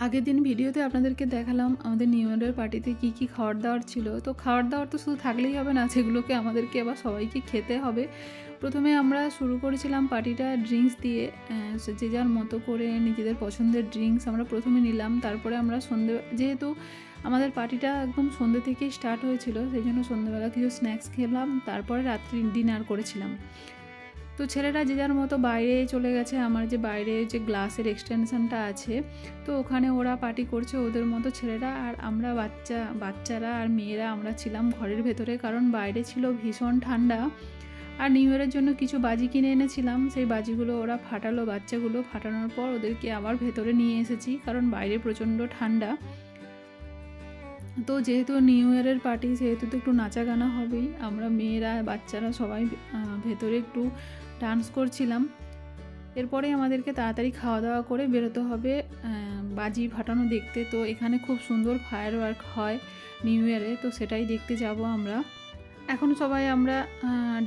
আগের দিন ভিডিওতে আপনাদেরকে দেখালাম আমাদের নিউ ইয়ারের পার্টিতে কী কী খাবার দাবার ছিল। তো খাবার দাবার তো শুধু থাকলেই হবে না, সেগুলোকে আমাদেরকে আবার সবাইকে খেতে হবে। প্রথমে আমরা শুরু করেছিলাম পার্টিটা ড্রিঙ্কস দিয়ে। যে যার মতো করে নিজেদের পছন্দের ড্রিঙ্কস আমরা প্রথমে নিলাম। তারপরে আমরা যেহেতু আমাদের পার্টিটা একদম সন্ধ্যে থেকেই স্টার্ট হয়েছিল, সেই জন্য সন্ধ্যেবেলা কিছু স্ন্যাক্স খেলাম, তারপরে রাত্রি ডিনার করেছিলাম। তো ছেলেরা যে যার মতো বাইরে চলে গেছে। আমার যে বাইরে যে গ্লাসের এক্সটেনশনটা আছে, তো ওখানে ওরা পার্টি করছে ওদের মতো ছেলেরা, আর আমরা বাচ্চারা আর মেয়েরা আমরা ছিলাম ঘরের ভেতরে, কারণ বাইরে ছিল ভীষণ ঠান্ডা। আর নিউ ইয়ারের জন্য কিছু বাজি কিনে এনেছিলাম, সেই বাজিগুলো ওরা ফাটালো, বাচ্চাগুলো ফাটানোর পর ওদেরকে আবার ভেতরে নিয়ে এসেছি, কারণ বাইরে প্রচণ্ড ঠান্ডা। তো যেহেতু নিউ ইয়ারের পার্টি, সেহেতু তো একটু নাচা গানা হবেই। আমরা মেয়েরা বাচ্চারা সবাই ভেতরে একটু ডান্স করছিলাম। এরপরে আমাদেরকে তাড়াতাড়ি খাওয়া দাওয়া করে বেরোতে হবে বাজি ফাটানো দেখতে। তো এখানে খুব সুন্দর ফায়ার ওয়ার্ক হয় নিউ ইয়ারে, তো সেটাই দেখতে যাব আমরা। এখন সবাই আমরা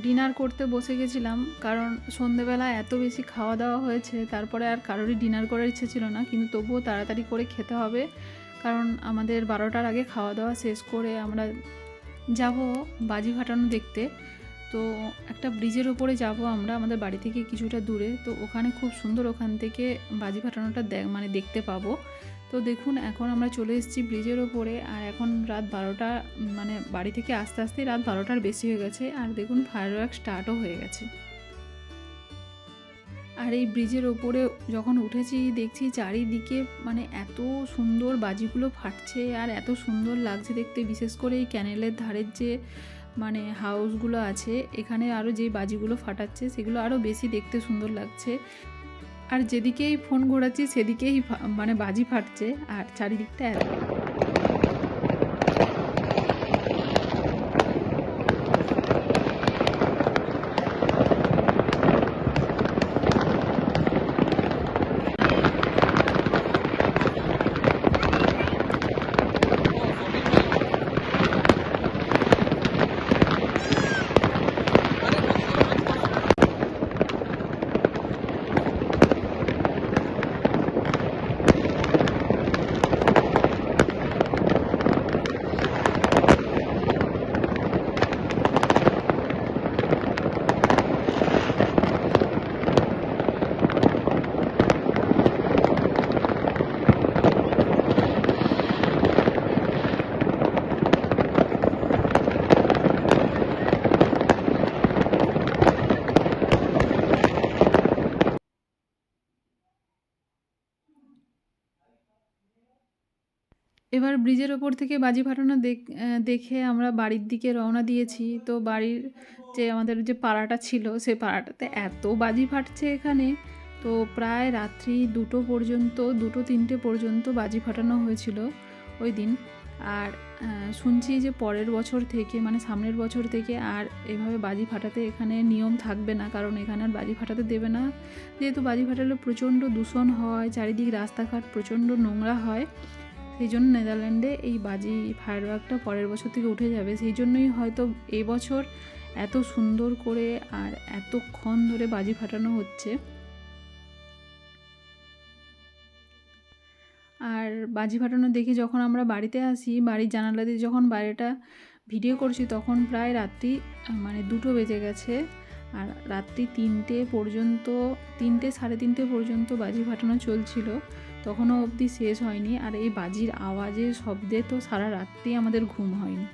ডিনার করতে বসে গেছিলাম, কারণ সন্ধেবেলা এত বেশি খাওয়া দাওয়া হয়েছে, তারপরে আর কারোরই ডিনার করার ইচ্ছে ছিল না, কিন্তু তবুও তাড়াতাড়ি করে খেতে হবে, কারণ আমাদের 12টার আগে খাওয়া দাওয়া শেষ করে আমরা যাব বাজি ফাটানো দেখতে। তো একটা ব্রিজের ওপরে যাব আমরা, আমাদের বাড়ি থেকে কিছুটা দূরে। তো ওখানে খুব সুন্দর, ওখান থেকে বাজি ফাটানোটা দেখতে পাবো। তো দেখুন এখন আমরা চলে এসেছি ব্রিজের ওপরে, আর এখন রাত 12টা, মানে বাড়ি থেকে আস্তে আস্তে রাত 12টার বেশি হয়ে গেছে, আর দেখুন ফায়ার ওয়ার্ক স্টার্টও হয়ে গেছে। আর এই ব্রিজের ওপরে যখন উঠেছি দেখছি চারিদিকে মানে এত সুন্দর বাজিগুলো ফাটছে, আর এত সুন্দর লাগছে দেখতে। বিশেষ করে এই ক্যানেলের ধারের যে মানে হাউসগুলো আছে, এখানে আরও যে বাজিগুলো ফাটাচ্ছে সেগুলো আরও বেশি দেখতে সুন্দর লাগছে। আর যেদিকেই ফোন ঘোরাচ্ছি সেদিকেই মানে বাজি ফাটছে, আর চারিদিকটা এবার ব্রিজের ওপর থেকে বাজি ফাটানো দেখে আমরা বাড়ির দিকে রওনা দিয়েছি। তো বাড়ির যে আমাদের যে পাড়াটা ছিল, সেই পাড়াটাতে এত বাজি ফাটছে এখানে, তো প্রায় রাত্রি 2-3টে পর্যন্ত বাজি ফাটানো হয়েছিল ওই দিন। আর শুনছি যে পরের বছর থেকে, মানে সামনের বছর থেকে আর এভাবে বাজি ফাটাতে এখানে নিয়ম থাকবে না, কারণ এখানে আর বাজি ফাটাতে দেবে না। যেহেতু বাজি ফাটালে প্রচণ্ড দূষণ হয়, চারিদিক রাস্তাঘাট প্রচণ্ড নোংরা হয়, সেই জন্য নেদারল্যান্ডে এই বাজি ফায়ার ওয়ার্কটা পরের বছর থেকে উঠে যাবে। সেই জন্যই হয়তো এবছর এত সুন্দর করে আর এতক্ষণ ধরে বাজি ফাটানো হচ্ছে। আর বাজি ফাটানো দেখে যখন আমরা বাড়িতে আসি, বাড়ির জানালা দিয়ে যখন বাইরেটা ভিডিও করছি, তখন প্রায় রাত্রি মানে 2টো বেজে গেছে। আর রাত্রি 3টে সাড়ে 3টে পর্যন্ত বাজি ফাটানো চলছিল, তখনও অবধি শেষ হয়নি। আর এই বাজির আওয়াজে শব্দে তো সারা রাত্রি আমাদের ঘুম হয়নি।